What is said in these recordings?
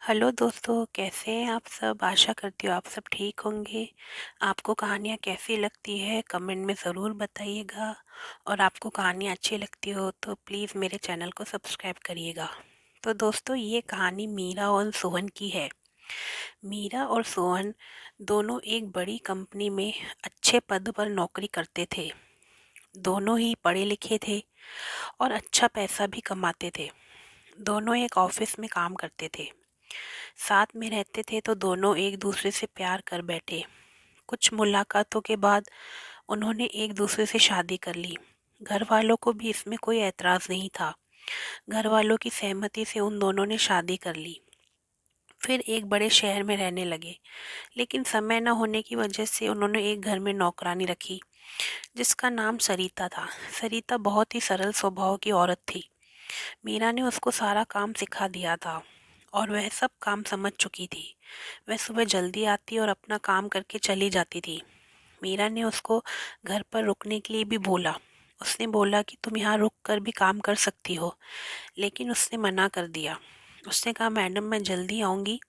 Hello दोस्तों, कैसे हैं आप सब? आशा करती हूँ आप सब ठीक होंगे। आपको कहानियाँ कैसी लगती है कमेंट में ज़रूर बताइएगा। और आपको कहानियाँ अच्छी लगती हो तो प्लीज़ मेरे चैनल को सब्सक्राइब करिएगा। तो दोस्तों, ये कहानी मीरा और सोहन की है। मीरा और सोहन दोनों एक बड़ी कंपनी में अच्छे पद पर नौकरी करते थे। दोनों ही पढ़े लिखे थे और अच्छा पैसा भी कमाते थे। दोनों एक ऑफिस में काम करते थे, साथ में रहते थे, तो दोनों एक दूसरे से प्यार कर बैठे। कुछ मुलाकातों के बाद उन्होंने एक दूसरे से शादी कर ली। घर वालों को भी इसमें कोई ऐतराज़ नहीं था। घर वालों की सहमति से उन दोनों ने शादी कर ली। फिर एक बड़े शहर में रहने लगे, लेकिन समय न होने की वजह से उन्होंने एक घर में नौकरानी रखी, जिसका नाम सरिता था। सरिता बहुत ही सरल स्वभाव की औरत थी। मीरा ने उसको सारा काम सिखा दिया था और वह सब काम समझ चुकी थी। वह सुबह जल्दी आती और अपना काम करके चली जाती थी। मीरा ने उसको घर पर रुकने के लिए भी बोला। उसने बोला कि तुम यहाँ रुक कर भी काम कर सकती हो, लेकिन उसने मना कर दिया। उसने कहा, मैडम मैं जल्दी आऊँगी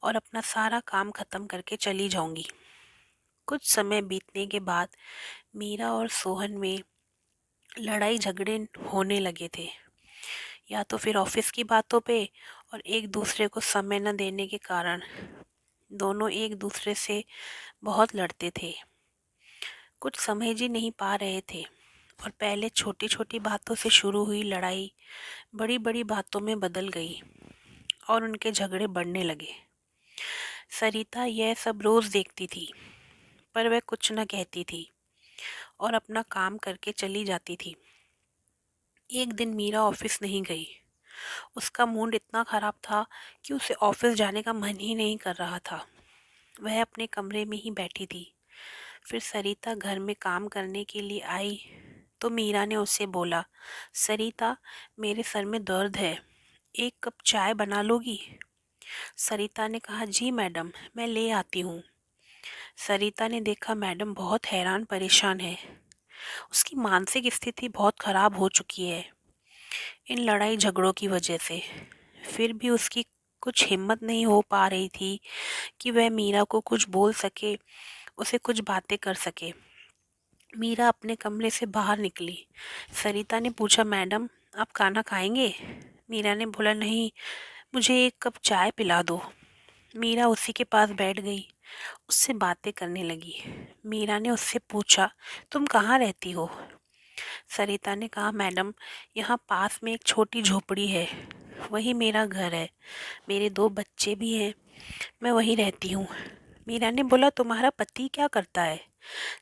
और अपना सारा काम ख़त्म करके चली जाऊँगी। कुछ समय बीतने के बाद मीरा और सोहन में लड़ाई झगड़े होने लगे थे, या तो फिर ऑफिस की बातों पे, और एक दूसरे को समय न देने के कारण दोनों एक दूसरे से बहुत लड़ते थे। कुछ समझ ही नहीं पा रहे थे, और पहले छोटी छोटी बातों से शुरू हुई लड़ाई बड़ी बड़ी बातों में बदल गई और उनके झगड़े बढ़ने लगे। सरिता यह सब रोज देखती थी, पर वह कुछ न कहती थी और अपना काम करके चली जाती थी। एक दिन मीरा ऑफिस नहीं गई। उसका मूड इतना खराब था कि उसे ऑफिस जाने का मन ही नहीं कर रहा था। वह अपने कमरे में ही बैठी थी। फिर सरिता घर में काम करने के लिए आई, तो मीरा ने उससे बोला, सरिता मेरे सर में दर्द है, एक कप चाय बना लोगी? सरिता ने कहा, जी मैडम, मैं ले आती हूँ। सरिता ने देखा मैडम बहुत हैरान परेशान है। उसकी मानसिक स्थिति बहुत खराब हो चुकी है इन लड़ाई झगड़ों की वजह से। फिर भी उसकी कुछ हिम्मत नहीं हो पा रही थी कि वह मीरा को कुछ बोल सके, उसे कुछ बातें कर सके। मीरा अपने कमरे से बाहर निकली। सरिता ने पूछा, मैडम आप खाना खाएंगे? मीरा ने बोला, नहीं, मुझे एक कप चाय पिला दो। मीरा उसी के पास बैठ गई, उससे बातें करने लगी। मीरा ने उससे पूछा, तुम कहाँ रहती हो? सरिता ने कहा, मैडम यहाँ पास में एक छोटी झोपड़ी है, वही मेरा घर है। मेरे दो बच्चे भी हैं, मैं वहीं रहती हूँ। मीरा ने बोला, तुम्हारा पति क्या करता है?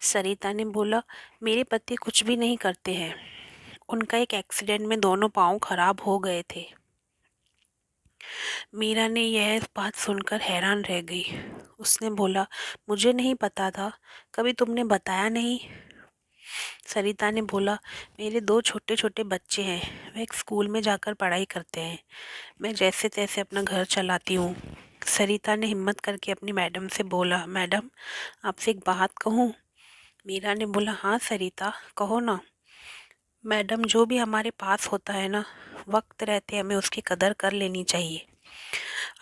सरिता ने बोला, मेरे पति कुछ भी नहीं करते हैं, उनका एक एक्सीडेंट में दोनों पाँव खराब हो गए थे। मीरा ने यह बात सुनकर हैरान रह गई। उसने बोला, मुझे नहीं पता था, कभी तुमने बताया नहीं। सरिता ने बोला, मेरे दो छोटे छोटे बच्चे हैं, वे एक स्कूल में जाकर पढ़ाई करते हैं, मैं जैसे तैसे अपना घर चलाती हूँ। सरिता ने हिम्मत करके अपनी मैडम से बोला, मैडम आपसे एक बात कहूँ? मीरा ने बोला, हाँ सरिता, कहो ना। मैडम जो भी हमारे पास होता है ना, वक्त रहते हमें उसकी कदर कर लेनी चाहिए।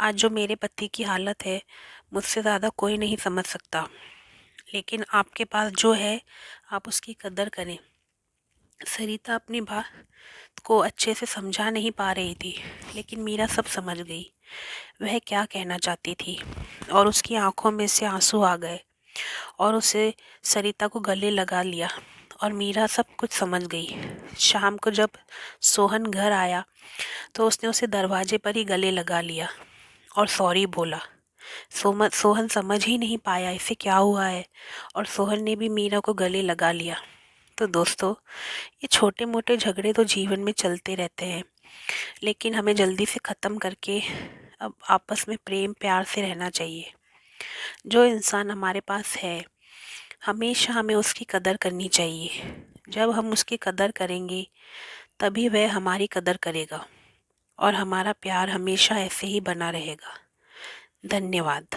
आज जो मेरे पति की हालत है, मुझसे ज़्यादा कोई नहीं समझ सकता, लेकिन आपके पास जो है आप उसकी कदर करें। सरिता अपनी बात को अच्छे से समझा नहीं पा रही थी, लेकिन मीरा सब समझ गई वह क्या कहना चाहती थी, और उसकी आंखों में से आंसू आ गए और उसे सरिता को गले लगा लिया, और मीरा सब कुछ समझ गई। शाम को जब सोहन घर आया तो उसने उसे दरवाजे पर ही गले लगा लिया और सॉरी बोला। सोहन समझ ही नहीं पाया इसे क्या हुआ है, और सोहन ने भी मीरा को गले लगा लिया। तो दोस्तों, ये छोटे मोटे झगड़े तो जीवन में चलते रहते हैं, लेकिन हमें जल्दी से ख़त्म करके अब आपस में प्रेम प्यार से रहना चाहिए। जो इंसान हमारे पास है, हमेशा हमें उसकी कदर करनी चाहिए। जब हम उसकी कदर करेंगे, तभी वह हमारी कदर करेगा, और हमारा प्यार हमेशा ऐसे ही बना रहेगा। धन्यवाद।